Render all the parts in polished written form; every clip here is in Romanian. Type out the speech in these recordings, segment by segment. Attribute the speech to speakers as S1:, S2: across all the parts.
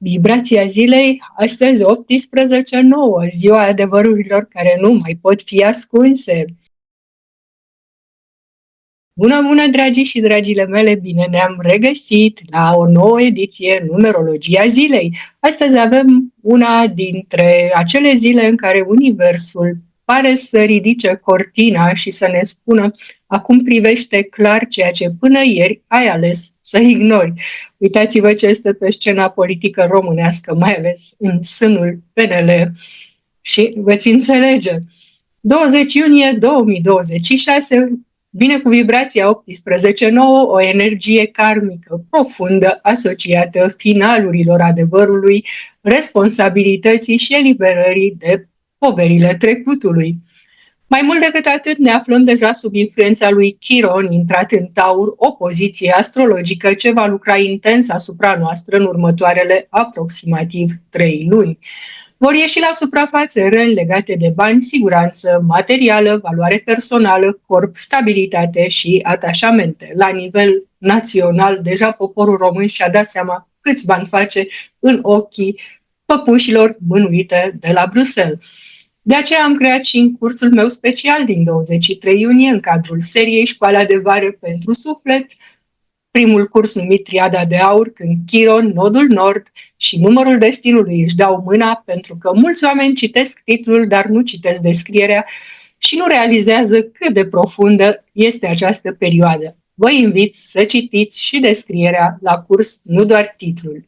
S1: Vibrația zilei, astăzi 18/9, ziua adevărurilor care nu mai pot fi ascunse. Bună, bună, dragii și dragile mele, bine ne-am regăsit la o nouă ediție Numerologia zilei. Astăzi avem una dintre acele zile în care Universul pare să ridice cortina și să ne spună acum privește clar ceea ce până ieri ai ales să ignori. Uitați-vă ce este pe scena politică românească, mai ales în sânul PNL și veți înțelege. 20 iunie 2026 vine cu vibrația 18/9, o energie karmică profundă asociată finalurilor adevărului, responsabilității și eliberării de poverile trecutului. Mai mult decât atât, ne aflăm deja sub influența lui Chiron, intrat în Taur, o poziție astrologică ce va lucra intens asupra noastră în următoarele aproximativ 3 luni. Vor ieși la suprafață răni legate de bani, siguranță materială, valoare personală, corp, stabilitate și atașamente. La nivel național, deja poporul român și-a dat seama câți bani face în ochii păpușilor mânuite de la Bruxelles. De aceea am creat și în cursul meu special din 23 iunie, în cadrul seriei Școala de Vară pentru Suflet, primul curs numit Triada de Aur, când Chiron, nodul nord și numărul destinului își dau mâna, pentru că mulți oameni citesc titlul, dar nu citesc descrierea și nu realizează cât de profundă este această perioadă. Vă invit să citiți și descrierea la curs, nu doar titlul.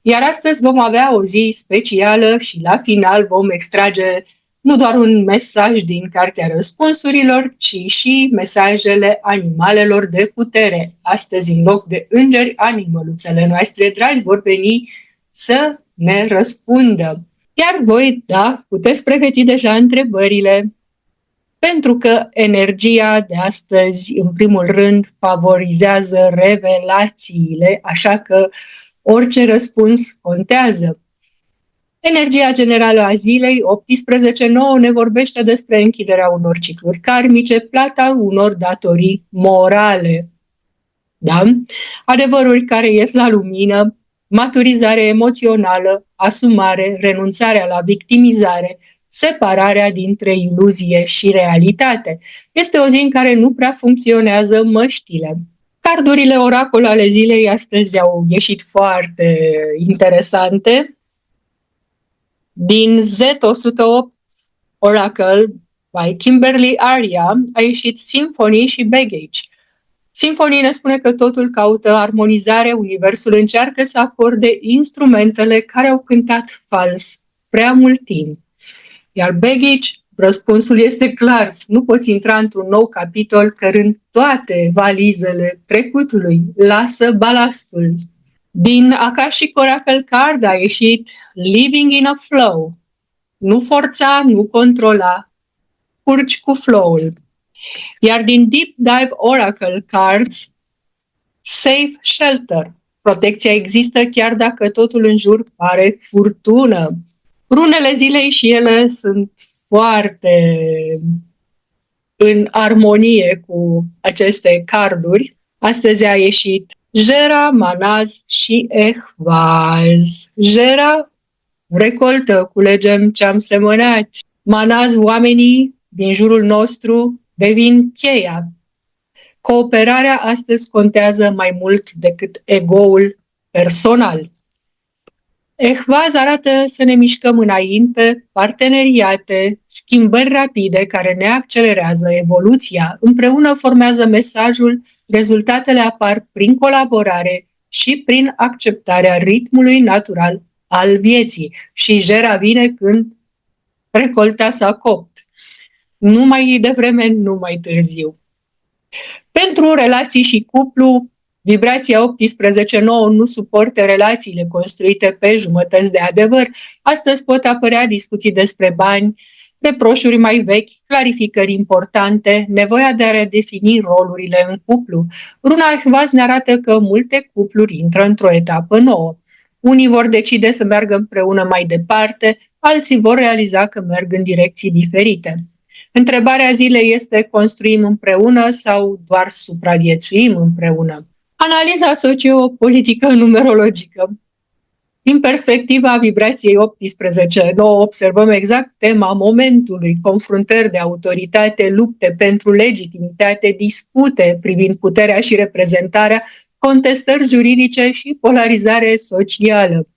S1: Iar astăzi vom avea o zi specială și la final vom extrage nu doar un mesaj din Cartea Răspunsurilor, ci și mesajele animalelor de putere. Astăzi, în loc de îngeri, animăluțele noastre dragi vor veni să ne răspundă. Iar voi, da, puteți pregăti deja întrebările, pentru că energia de astăzi, în primul rând, favorizează revelațiile, așa că orice răspuns contează. Energia generală a zilei, 18/9, ne vorbește despre închiderea unor cicluri karmice, plata unor datorii morale. Da? Adevăruri care ies la lumină, maturizare emoțională, asumare, renunțarea la victimizare, separarea dintre iluzie și realitate. Este o zi în care nu prea funcționează măștile. Cardurile oracol ale zilei astăzi au ieșit foarte interesante. Din Z108 Oracle by Kimberly Aria a ieșit Symphony și Baggage. Symphony ne spune că totul caută armonizare, universul încearcă să acorde instrumentele care au cântat fals prea mult timp. Iar Baggage, răspunsul este clar, nu poți intra într-un nou capitol cărând toate valizele trecutului, lasă balastul. Din Akashic Oracle Card a ieșit Living in a Flow. Nu forța, nu controla, curgi cu flow-ul. Iar din Deep Dive Oracle Cards, Safe Shelter. Protecția există chiar dacă totul în jur pare furtună. Runele zilei și ele sunt foarte în armonie cu aceste carduri. Astăzi a ieșit Jera, Manaz și Ehvaz. Jera, recoltă, culegem ce-am semănat. Manaz, oamenii din jurul nostru devin cheia. Cooperarea astăzi contează mai mult decât ego-ul personal. Ehvaz arată să ne mișcăm înainte, parteneriate, schimbări rapide care ne accelerează evoluția. Împreună formează mesajul, rezultatele apar prin colaborare și prin acceptarea ritmului natural al vieții. Și Jera vine când recolta s-a copt. Nu mai devreme, nu mai târziu. Pentru relații și cuplu, vibrația 18/9 nu suportă relațiile construite pe jumătăți de adevăr. Astăzi pot apărea discuții despre bani, reproșuri mai vechi, clarificări importante, nevoia de a redefini rolurile în cuplu. Runa Ehvaz ne arată că multe cupluri intră într-o etapă nouă. Unii vor decide să meargă împreună mai departe, alții vor realiza că merg în direcții diferite. Întrebarea zilei este: construim împreună sau doar supraviețuim împreună? Analiza sociopolitică numerologică. Din perspectiva vibrației 18, noi observăm exact tema momentului, confruntări de autoritate, lupte pentru legitimitate, dispute privind puterea și reprezentarea, contestări juridice și polarizare socială.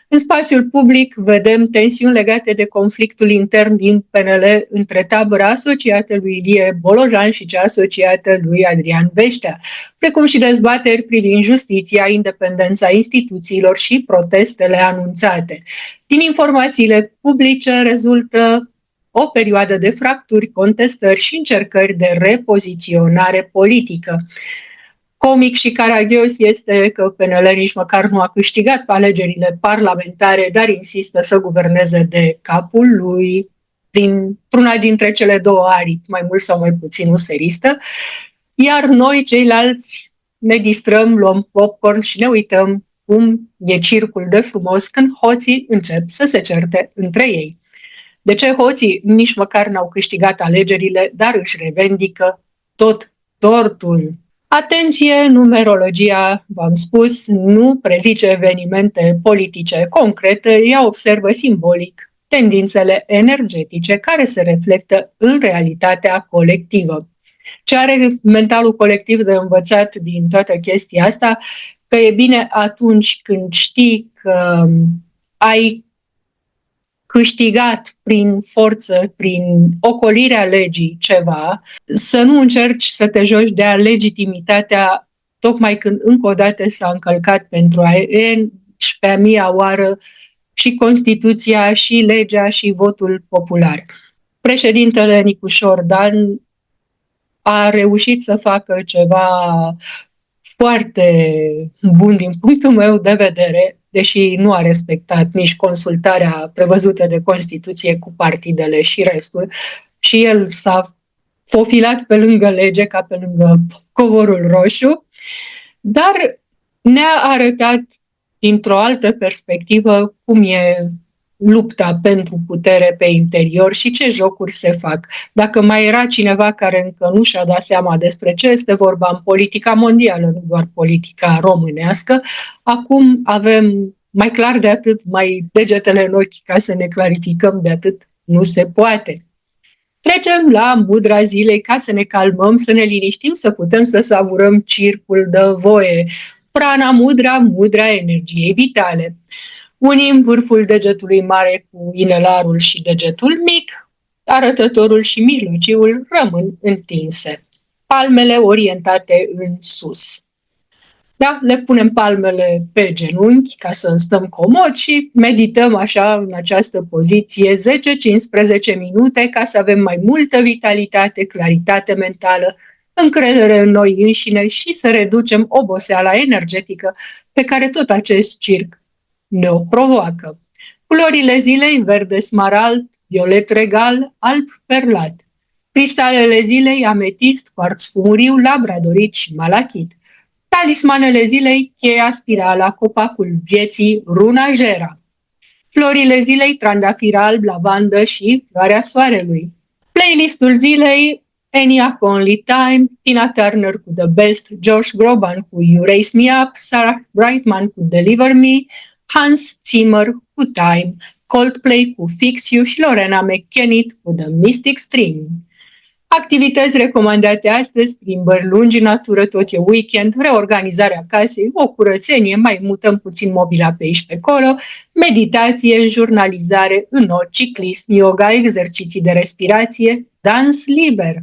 S1: În spațiul public vedem tensiuni legate de conflictul intern din PNL între tabăra asociată lui Ilie Bolojan și cea asociată lui Adrian Veștea, precum și dezbateri privind justiția, independența instituțiilor și protestele anunțate. Din informațiile publice rezultă o perioadă de fracturi, contestări și încercări de repoziționare politică. Comic și caragios este că PNL nici măcar nu a câștigat alegerile parlamentare, dar insistă să guverneze de capul lui printr-una dintre cele două aripi, mai mult sau mai puțin useristă, iar noi, ceilalți, ne distrăm, luăm popcorn și ne uităm cum e circul de frumos când hoții încep să se certe între ei. De ce hoții nici măcar n-au câștigat alegerile, dar își revendică tot tortul? Atenție, numerologia, v-am spus, nu prezice evenimente politice concrete, ea observă simbolic tendințele energetice care se reflectă în realitatea colectivă. Ce are mentalul colectiv de învățat din toată chestia asta? Că e bine atunci când știi că ai câștigat prin forță, prin ocolirea legii ceva, să nu încerci să te joci de-a legitimitatea tocmai când încă o dată s-a încălcat pentru a 11-a oară și Constituția, și legea, și votul popular. Președintele Nicușor Dan a reușit să facă ceva foarte bun din punctul meu de vedere, deși nu a respectat nici consultarea prevăzută de Constituție cu partidele și restul, și el s-a fofilat pe lângă lege ca pe lângă covorul roșu, dar ne-a arătat dintr-o altă perspectivă cum e lupta pentru putere pe interior și ce jocuri se fac. Dacă mai era cineva care încă nu și-a dat seama despre ce este vorba în politica mondială, nu doar politica românească, acum avem mai clar de atât, mai degetele în ochi ca să ne clarificăm de atât, nu se poate. Trecem la mudra zilei ca să ne calmăm, să ne liniștim, să putem să savurăm circul de voie. Prana mudra, mudra energiei vitale. Unim vârful degetului mare cu inelarul și degetul mic, arătătorul și mijlociul rămân întinse, palmele orientate în sus. Da? Le punem palmele pe genunchi ca să stăm comod și medităm așa în această poziție 10-15 minute ca să avem mai multă vitalitate, claritate mentală, încredere în noi înșine și să reducem oboseala energetică pe care tot acest circ ne-o provoacă. Culorile zilei: verde smarald, violet regal, alb perlat. Cristalele zilei: ametist, quarț fumuriu, labradorit și malachit. Talismanele zilei: cheia, spirala, copacul vieții, runa Jera. Florile zilei: trandafir alb, lavandă și floarea soarelui. Playlistul zilei: Enya cu Only Time, Tina Turner cu The Best, Josh Groban cu You Raise Me Up, Sarah Brightman cu Deliver Me, Hans Zimmer cu Time, Coldplay cu Fix You și Lorena McKennitt cu The Mystic Stream. Activități recomandate astăzi: plimbări lungi în natură, tot e weekend, reorganizarea casei, o curățenie, mai mutăm puțin mobila pe aici pe acolo, meditație, jurnalizare, înot, ciclism, yoga, exerciții de respirație, dans liber.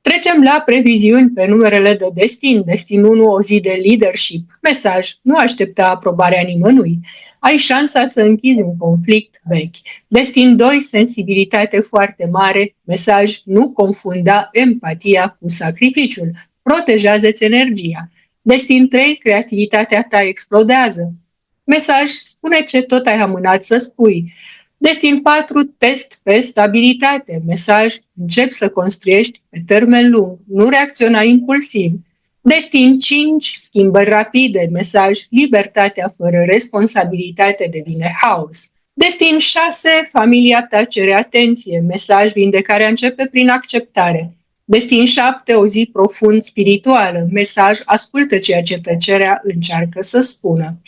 S1: Trecem la previziuni pe numerele de destin. Destin 1, o zi de leadership. Mesaj: nu aștepta aprobarea nimănui. Ai șansa să închizi un conflict vechi. Destin 2, sensibilitate foarte mare. Mesaj: nu confunda empatia cu sacrificiul. Protejează-ți energia. Destin 3, creativitatea ta explodează. Mesaj: spune ce tot ai amânat să spui. Destin 4, test pe stabilitate. Mesaj: încep să construiești pe termen lung, nu reacționa impulsiv. Destin 5, schimbări rapide. Mesaj: libertatea fără responsabilitate devine haos. Destin 6, familia ta cere atenție. Mesaj: vindecarea începe prin acceptare. Destin 7, o zi profund spirituală. Mesaj: ascultă ceea ce tăcerea încearcă să spună.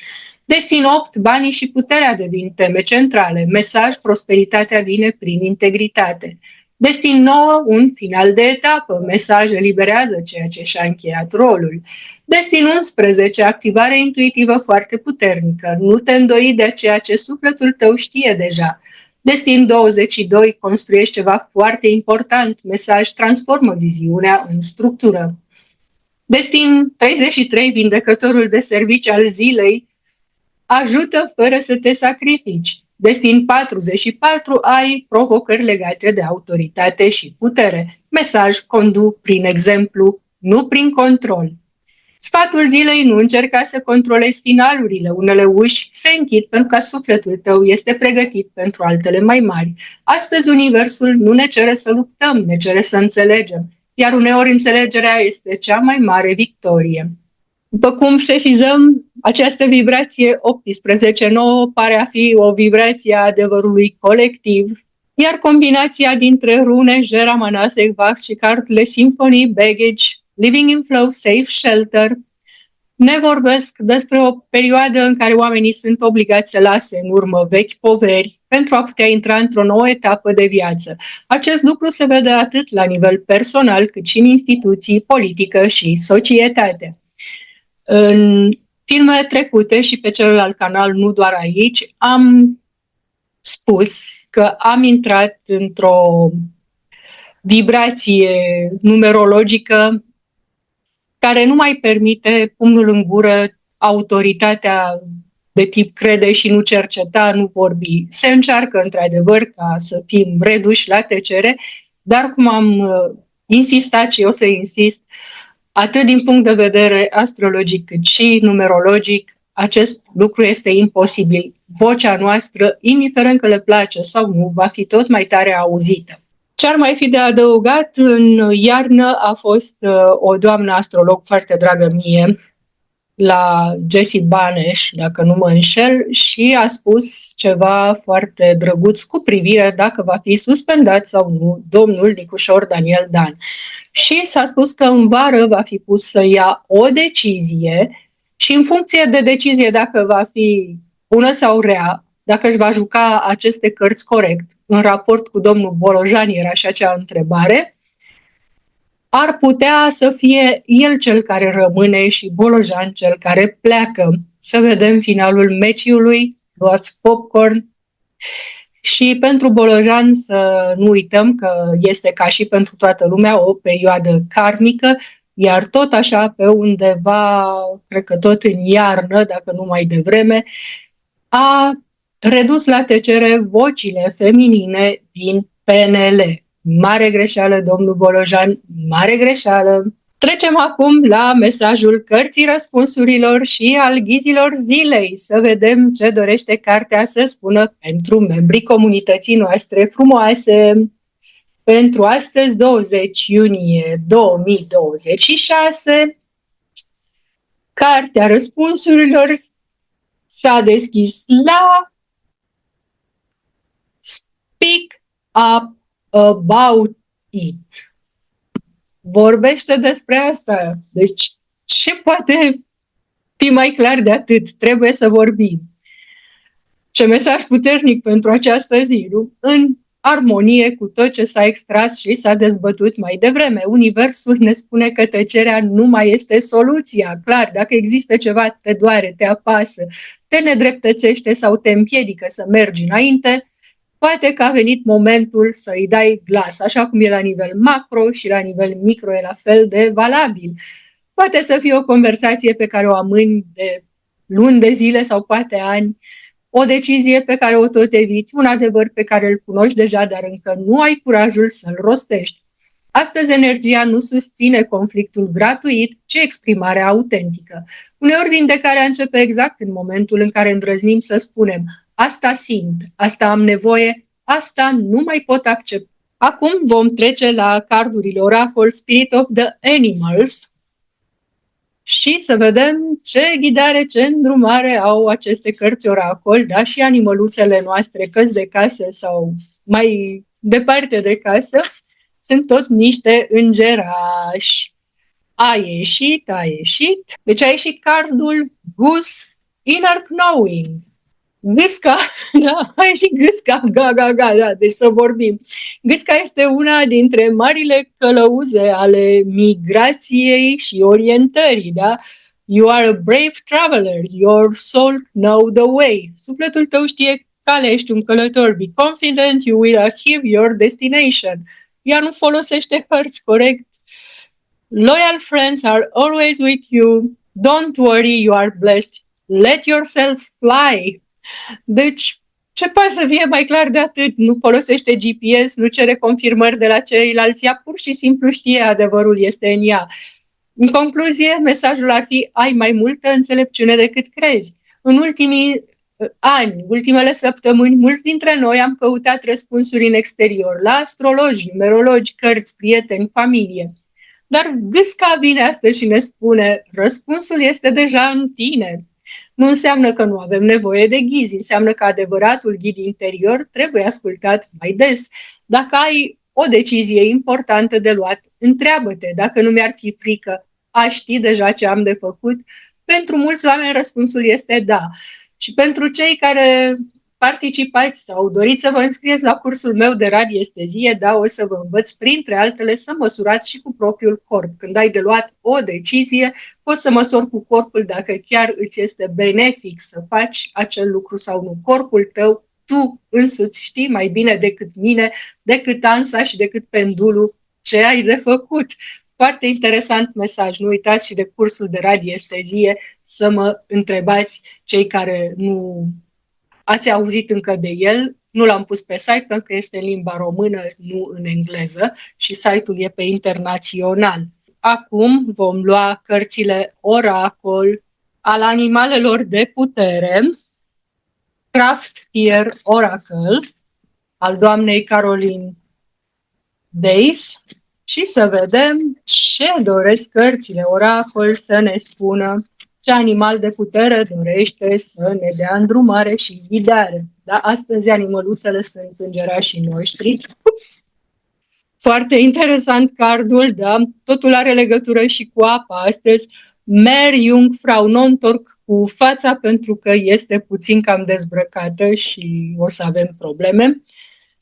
S1: Destin 8, banii și puterea devin teme centrale. Mesaj, prosperitatea vine prin integritate. Destin 9, un final de etapă. Mesaj, eliberează ceea ce și-a încheiat rolul. Destin 11, activare intuitivă foarte puternică. Nu te îndoi de ceea ce sufletul tău știe deja. Destin 22, construiești ceva foarte important. Mesaj, transformă viziunea în structură. Destin 33, vindecătorul de servici al zilei, ajută fără să te sacrifici. Destin 44, ai provocări legate de autoritate și putere. Mesaj, condu prin exemplu, nu prin control. Sfatul zilei, nu încerca să controlezi finalurile. Unele uși se închid pentru că sufletul tău este pregătit pentru altele mai mari. Astăzi universul nu ne cere să luptăm, ne cere să înțelegem. Iar uneori înțelegerea este cea mai mare victorie. După cum sesizăm, această vibrație 18-9 pare a fi o vibrație a adevărului colectiv, iar combinația dintre rune, Jera, Manasek, Vax și cartele Symphony, Baggage, Living in Flow, Safe Shelter, ne vorbesc despre o perioadă în care oamenii sunt obligați să lase în urmă vechi poveri pentru a putea intra într-o nouă etapă de viață. Acest lucru se vede atât la nivel personal, cât și în instituții, politică și societate. În filme trecute și pe celălalt canal, nu doar aici, am spus că am intrat într-o vibrație numerologică care nu mai permite pumnul în gură, autoritatea de tip crede și nu cerceta, nu vorbi. Se încearcă într-adevăr ca să fim reduși la tăcere, dar cum am insistat și eu să insist, atât din punct de vedere astrologic cât și numerologic, acest lucru este imposibil. Vocea noastră, indiferent că le place sau nu, va fi tot mai tare auzită. Ce ar mai fi de adăugat? În iarnă a fost o doamnă astrolog foarte dragă mie, la Jessie Banesh, dacă nu mă înșel, și a spus ceva foarte drăguț cu privire dacă va fi suspendat sau nu domnul Nicușor Daniel Dan. Și s-a spus că în vară va fi pus să ia o decizie și în funcție de decizie, dacă va fi bună sau rea, dacă își va juca aceste cărți corect, în raport cu domnul Bolojan, era și acea întrebare, ar putea să fie el cel care rămâne și Bolojan cel care pleacă. Să vedem finalul meciului, luați popcorn. Și pentru Bolojan să nu uităm că este ca și pentru toată lumea o perioadă karmică, iar tot așa pe undeva, cred că tot în iarnă, dacă nu mai devreme, a redus la tăcere vocile feminine din PNL. Mare greșeală, domnul Bolojan, mare greșeală. Trecem acum la mesajul cărții răspunsurilor și al ghizilor zilei. Să vedem ce dorește cartea să spună pentru membrii comunității noastre frumoase. Pentru astăzi, 20 iunie 2026, cartea răspunsurilor s-a deschis la Speak Up About It. Vorbește despre asta. Deci, ce poate fi mai clar de atât? Trebuie să vorbim. Ce mesaj puternic pentru această zi, nu? În armonie cu tot ce s-a extras și s-a dezbătut mai devreme. Universul ne spune că tăcerea nu mai este soluția. Clar, dacă există ceva, te doare, te apasă, te nedreptățește sau te împiedică să mergi înainte, poate că a venit momentul să îi dai glas, așa cum e la nivel macro și la nivel micro e la fel de valabil. Poate să fie o conversație pe care o amâni de luni de zile sau poate ani, o decizie pe care o tot eviți, un adevăr pe care îl cunoști deja, dar încă nu ai curajul să-l rostești. Astăzi energia nu susține conflictul gratuit, ci exprimarea autentică. Uneori vindecarea începe exact în momentul în care îndrăznim să spunem: asta simt, asta am nevoie, asta nu mai pot accepta. Acum vom trece la cardurile Oracle Spirit of the Animals și să vedem ce ghidare, ce îndrumare au aceste cărți Oracle, da? Și animăluțele noastre, căți de casă sau mai departe de casă, sunt tot niște îngerași. A ieșit. Deci a ieșit cardul Goose Inner knowing. Gâsca, da, ai și gâsca, ga, da, deci să vorbim. Gâsca este una dintre marile călăuze ale migrației și orientării, da? You are a brave traveler, your soul know the way. Sufletul tău știe calea, ești un călător. Be confident, you will achieve your destination. Ea nu folosește hărți, corect? Loyal friends are always with you. Don't worry, you are blessed. Let yourself fly. Deci, ce poate să fie mai clar de atât? Nu folosește GPS, nu cere confirmări de la ceilalți, ea pur și simplu știe adevărul este în ea. În concluzie, mesajul ar fi: ai mai multă înțelepciune decât crezi. În ultimii ani, ultimele săptămâni, mulți dintre noi am căutat răspunsuri în exterior, la astrologi, numerologi, cărți, prieteni, familie. Dar gâsca vine astăzi și ne spune: răspunsul este deja în tine. Nu înseamnă că nu avem nevoie de ghizi, înseamnă că adevăratul ghid interior trebuie ascultat mai des. Dacă ai o decizie importantă de luat, întreabă-te: dacă nu mi-ar fi frică, aș ști deja ce am de făcut? Pentru mulți oameni răspunsul este da. Și pentru cei care participați sau doriți să vă înscrieți la cursul meu de radiestezie, da, o să vă învăț, printre altele, să măsurați și cu propriul corp. Când ai de luat o decizie, poți să măsori cu corpul dacă chiar îți este benefic să faci acel lucru sau nu. Corpul tău, tu însuți știi mai bine decât mine, decât ansa și decât pendulul ce ai de făcut. Foarte interesant mesaj. Nu uitați și de cursul de radiestezie să mă întrebați, cei care nu ați auzit încă de el. Nu l-am pus pe site pentru că este în limba română, nu în engleză, și site-ul e pe internațional. Acum vom lua cărțile Oracol al animalelor de putere, Craftier Oracle, al doamnei Caroline Days, și să vedem ce doresc cărțile Oracol să ne spună, ce animal de putere dorește să ne dea îndrumare și ghidare. Da? Astăzi animăluțele sunt îngerașii noștri. Ups! Foarte interesant cardul, da? Totul are legătură și cu apa astăzi. Meerjungfrau, nu întorc cu fața pentru că este puțin cam dezbrăcată și o să avem probleme.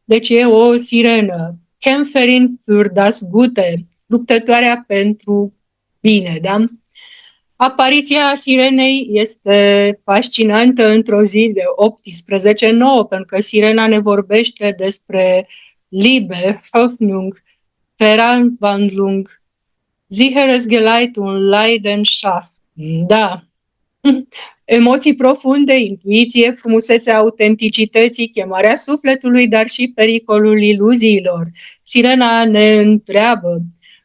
S1: Deci e o sirenă. Kämpferin für das Gute, luptătoarea pentru bine, da? Apariția sirenei este fascinantă într-o zi de 18/9, pentru că sirena ne vorbește despre Liebe, Hoffnung, Verwandlung, sicheres Geleit und Leidenschaft. Da. Emoții profunde, intuiție, frumusețea autenticității, chemarea sufletului, dar și pericolul iluziilor. Sirena ne întreabă: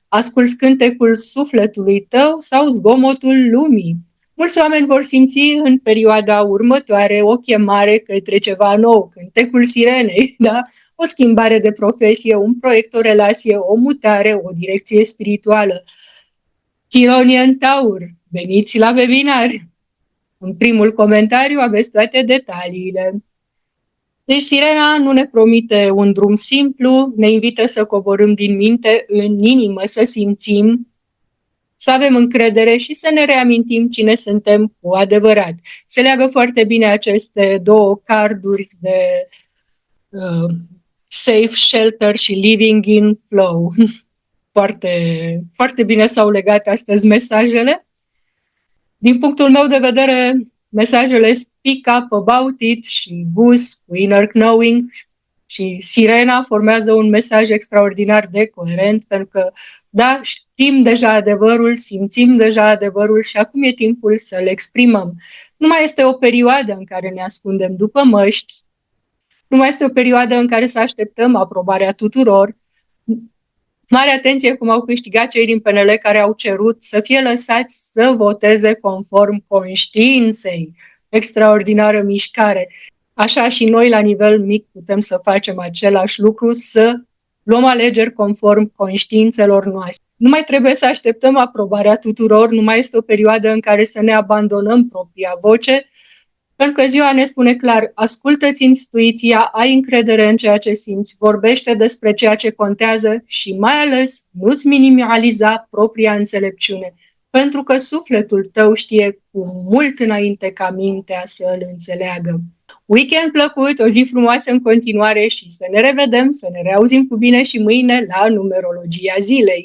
S1: asculți cântecul sufletului tău sau zgomotul lumii? Mulți oameni vor simți în perioada următoare o chemare către ceva nou, cântecul sirenei, da? O schimbare de profesie, un proiect, o relație, o mutare, o direcție spirituală. Chironian Taur, veniți la webinar! În primul comentariu aveți toate detaliile. Deci sirena nu ne promite un drum simplu, ne invită să coborâm din minte în inimă, să simțim, să avem încredere și să ne reamintim cine suntem cu adevărat. Se leagă foarte bine aceste două carduri de safe shelter și living in flow. Foarte, foarte bine s-au legat astăzi mesajele. Din punctul meu de vedere, mesajele Speak Up About It și Goose cu Inner Knowing și Sirena formează un mesaj extraordinar de coerent, pentru că, da, știm deja adevărul, simțim deja adevărul și acum e timpul să-l exprimăm. Nu mai este o perioadă în care ne ascundem după măști, nu mai este o perioadă în care să așteptăm aprobarea tuturor. Mare atenție cum au câștigat cei din PNL care au cerut să fie lăsați să voteze conform conștiinței. Extraordinară mișcare. Așa și noi, la nivel mic, putem să facem același lucru, să luăm alegeri conform conștiințelor noastre. Nu mai trebuie să așteptăm aprobarea tuturor, nu mai este o perioadă în care să ne abandonăm propria voce, pentru că ziua ne spune clar: ascultă-ți intuiția, ai încredere în ceea ce simți, vorbește despre ceea ce contează și mai ales nu-ți minimaliza propria înțelepciune. pentru că sufletul tău știe cu mult înainte ca mintea să îl înțeleagă. Weekend plăcut, o zi frumoasă în continuare și să ne revedem, să ne reauzim cu bine și mâine la numerologia zilei.